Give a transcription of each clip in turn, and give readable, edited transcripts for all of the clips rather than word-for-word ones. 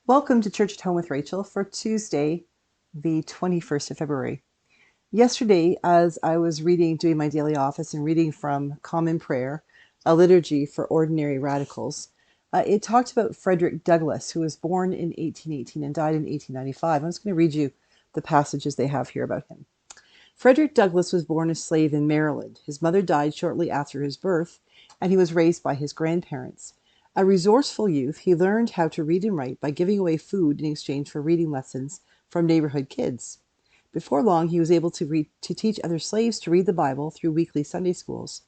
Welcome to Church at Home with Rachel for Tuesday, the 21st of February. Yesterday, as I was doing my daily office and reading from Common Prayer, a liturgy for ordinary radicals, it talked about Frederick Douglass, who was born in 1818 and died in 1895. I'm just going to read you the passages they have here about him. Frederick Douglass was born a slave in Maryland. His mother died shortly after his birth, and he was raised by his grandparents. A resourceful youth, he learned how to read and write by giving away food in exchange for reading lessons from neighborhood kids. Before long, he was able to teach other slaves to read the Bible through weekly Sunday schools.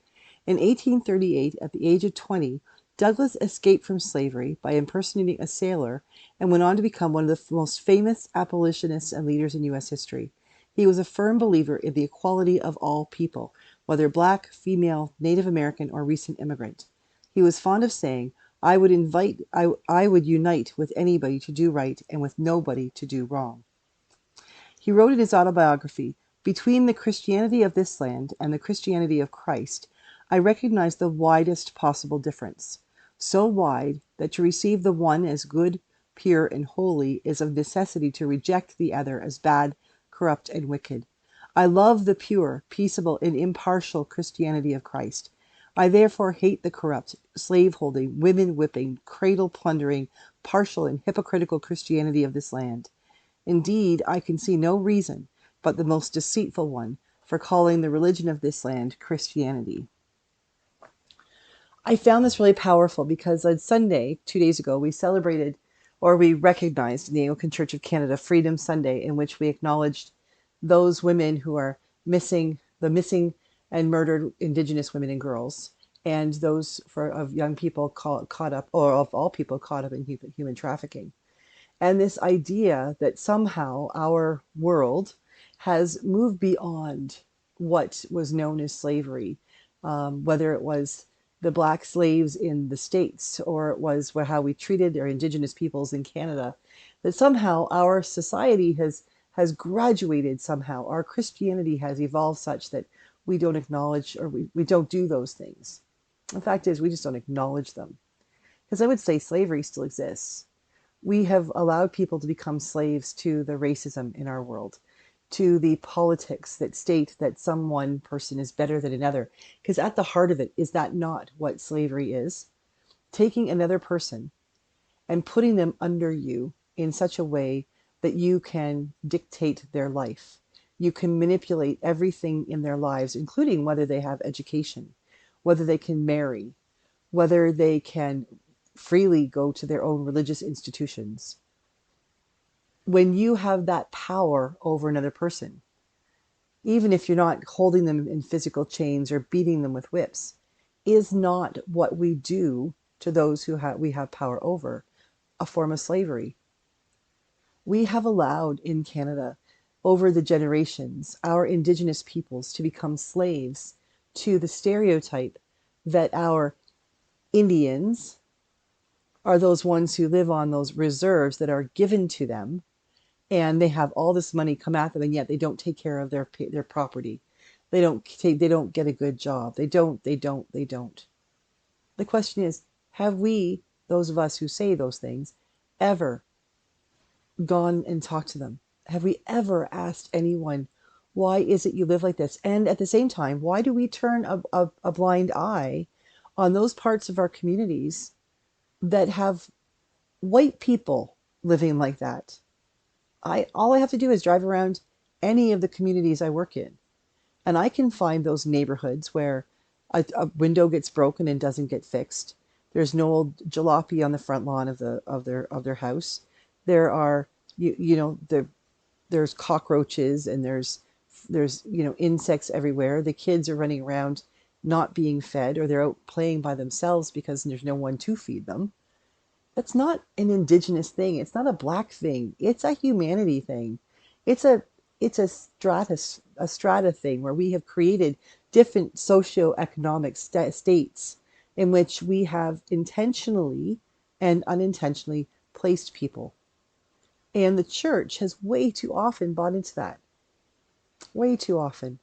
In 1838, at the age of 20, Douglass escaped from slavery by impersonating a sailor and went on to become one of the most famous abolitionists and leaders in U.S. history. He was a firm believer in the equality of all people, whether black, female, Native American, or recent immigrant. He was fond of saying, I would unite with anybody to do right and with nobody to do wrong. He wrote in his autobiography, Between the Christianity of this land and the Christianity of Christ, I recognize the widest possible difference, so wide that to receive the one as good, pure, and holy is of necessity to reject the other as bad, corrupt, and wicked. I love the pure, peaceable, and impartial Christianity of Christ. I therefore hate the corrupt, slave-holding, women-whipping, cradle-plundering, partial, and hypocritical Christianity of this land. Indeed, I can see no reason but the most deceitful one for calling the religion of this land Christianity. I found this really powerful because on Sunday, 2 days ago, we recognized in the Anglican Church of Canada Freedom Sunday, in which we acknowledged those women who are missing and murdered Indigenous women and girls, and those of young people caught up, or of all people caught up in human trafficking. And this idea that somehow our world has moved beyond what was known as slavery, whether it was the black slaves in the States or it was how we treated our Indigenous peoples in Canada, that somehow our society has graduated somehow. Our Christianity has evolved such that we don't acknowledge or we don't do those things. The fact is, we just don't acknowledge them. Because I would say slavery still exists. We have allowed people to become slaves to the racism in our world, to the politics that state that some one person is better than another. Because at the heart of it, is that not what slavery is? Taking another person and putting them under you in such a way that you can dictate their life. You can manipulate everything in their lives, including whether they have education, whether they can marry, whether they can freely go to their own religious institutions. When you have that power over another person, even if you're not holding them in physical chains or beating them with whips, is not what we do to those who we have power over a form of slavery? We have allowed in Canada, over the generations, our Indigenous peoples to become slaves to the stereotype that our Indians are those ones who live on those reserves that are given to them, and they have all this money come at them, and yet they don't take care of their property. They don't get a good job. They don't. The question is, have we, those of us who say those things, ever gone and talked to them? Have we ever asked anyone, why is it you live like this? And at the same time, why do we turn a blind eye on those parts of our communities that have white people living like that? All I have to do is drive around any of the communities I work in, and I can find those neighborhoods where a window gets broken and doesn't get fixed. There's no old jalopy on the front lawn of their house. There are there's cockroaches, and there's insects everywhere. The kids are running around not being fed, or they're out playing by themselves because there's no one to feed them. That's not an Indigenous thing. It's not a black thing. It's a humanity thing. It's a strata thing where we have created different socioeconomic states in which we have intentionally and unintentionally placed people. And the church has way too often bought into that. Way too often.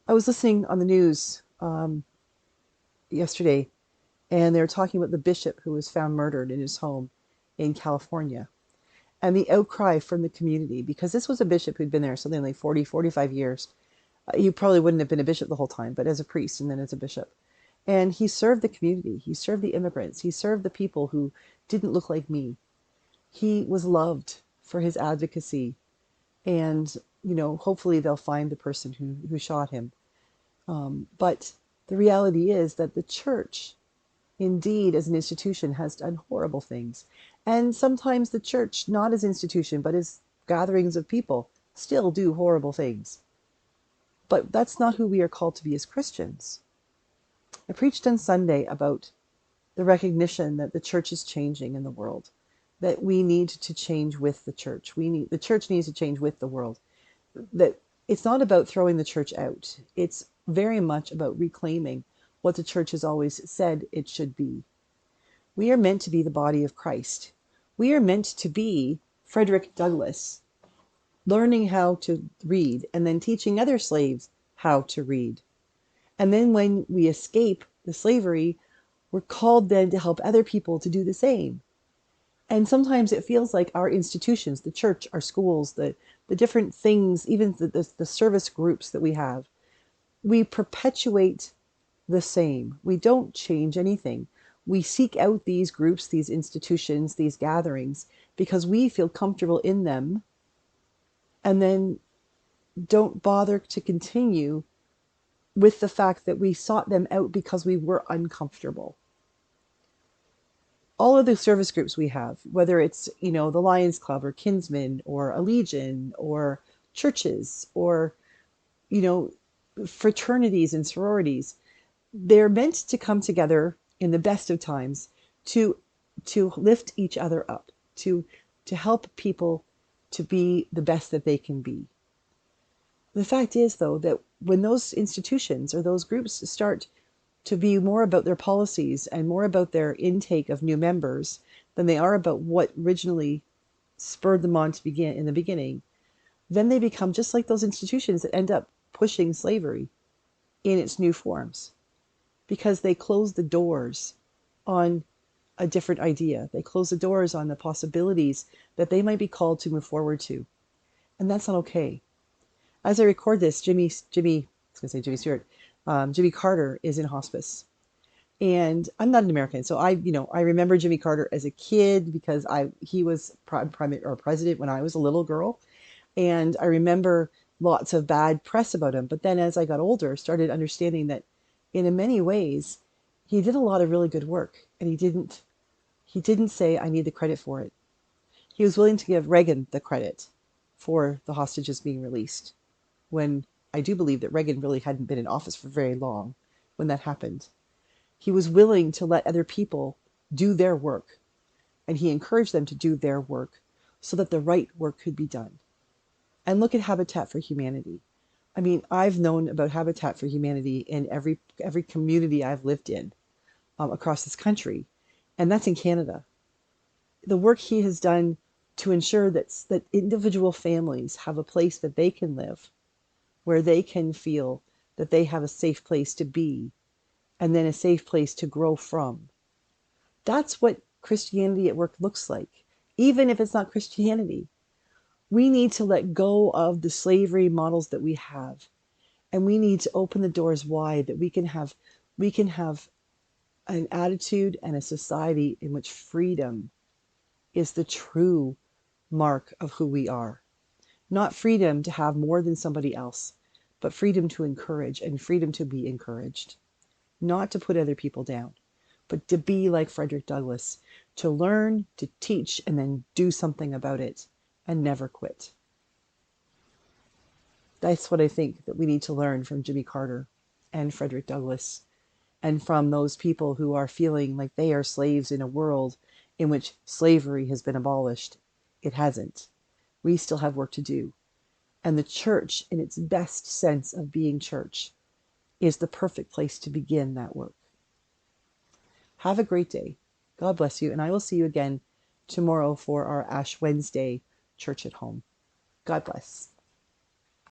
I was listening on the news yesterday, and they were talking about the bishop who was found murdered in his home in California. And the outcry from the community, because this was a bishop who'd been there something like 40, 45 years. He probably wouldn't have been a bishop the whole time, but as a priest and then as a bishop. And he served the community. He served the immigrants. He served the people who didn't look like me. He was loved for his advocacy. And, hopefully they'll find the person who shot him. But the reality is that the church, indeed, as an institution, has done horrible things. And sometimes the church, not as institution, but as gatherings of people, still do horrible things. But that's not who we are called to be as Christians. I preached on Sunday about the recognition that the church is changing in the world, that we need to change with the church. The church needs to change with the world. That it's not about throwing the church out. It's very much about reclaiming what the church has always said it should be. We are meant to be the body of Christ. We are meant to be Frederick Douglass, learning how to read and then teaching other slaves how to read. And then when we escape the slavery, we're called then to help other people to do the same. And sometimes it feels like our institutions, the church, our schools, the different things, even the service groups that we have, we perpetuate the same. We don't change anything. We seek out these groups, these institutions, these gatherings, because we feel comfortable in them, and then don't bother to continue with the fact that we sought them out because we were uncomfortable. All of the service groups we have, whether it's, the Lions Club or Kinsmen or a Legion or churches or, fraternities and sororities, they're meant to come together in the best of times to lift each other up, to help people to be the best that they can be. The fact is, though, that when those institutions or those groups start to be more about their policies and more about their intake of new members than they are about what originally spurred them on to begin in the beginning, then they become just like those institutions that end up pushing slavery in its new forms, because they close the doors on a different idea. They close the doors on the possibilities that they might be called to move forward to. And that's not okay. As I record this, Jimmy Carter is in hospice. And I'm not an American, so I remember Jimmy Carter as a kid because he was president when I was a little girl, and I remember lots of bad press about him. But then as I got older, started understanding that in many ways he did a lot of really good work, and he didn't say I need the credit for it. He was willing to give Reagan the credit for the hostages being released, when I do believe that Reagan really hadn't been in office for very long when that happened. He was willing to let other people do their work, and he encouraged them to do their work so that the right work could be done. And look at Habitat for Humanity. I mean, I've known about Habitat for Humanity in every community I've lived in across this country, and that's in Canada. The work he has done to ensure that individual families have a place that they can live, where they can feel that they have a safe place to be, and then a safe place to grow from. That's what Christianity at work looks like, even if it's not Christianity. We need to let go of the slavery models that we have, and we need to open the doors wide that we can have an attitude and a society in which freedom is the true mark of who we are. Not freedom to have more than somebody else, but freedom to encourage and freedom to be encouraged. Not to put other people down, but to be like Frederick Douglass, to learn, to teach, and then do something about it, and never quit. That's what I think that we need to learn from Jimmy Carter and Frederick Douglass, and from those people who are feeling like they are slaves in a world in which slavery has been abolished. It hasn't. We still have work to do. And the church, in its best sense of being church, is the perfect place to begin that work. Have a great day. God bless you, and I will see you again tomorrow for our Ash Wednesday Church at Home. God bless.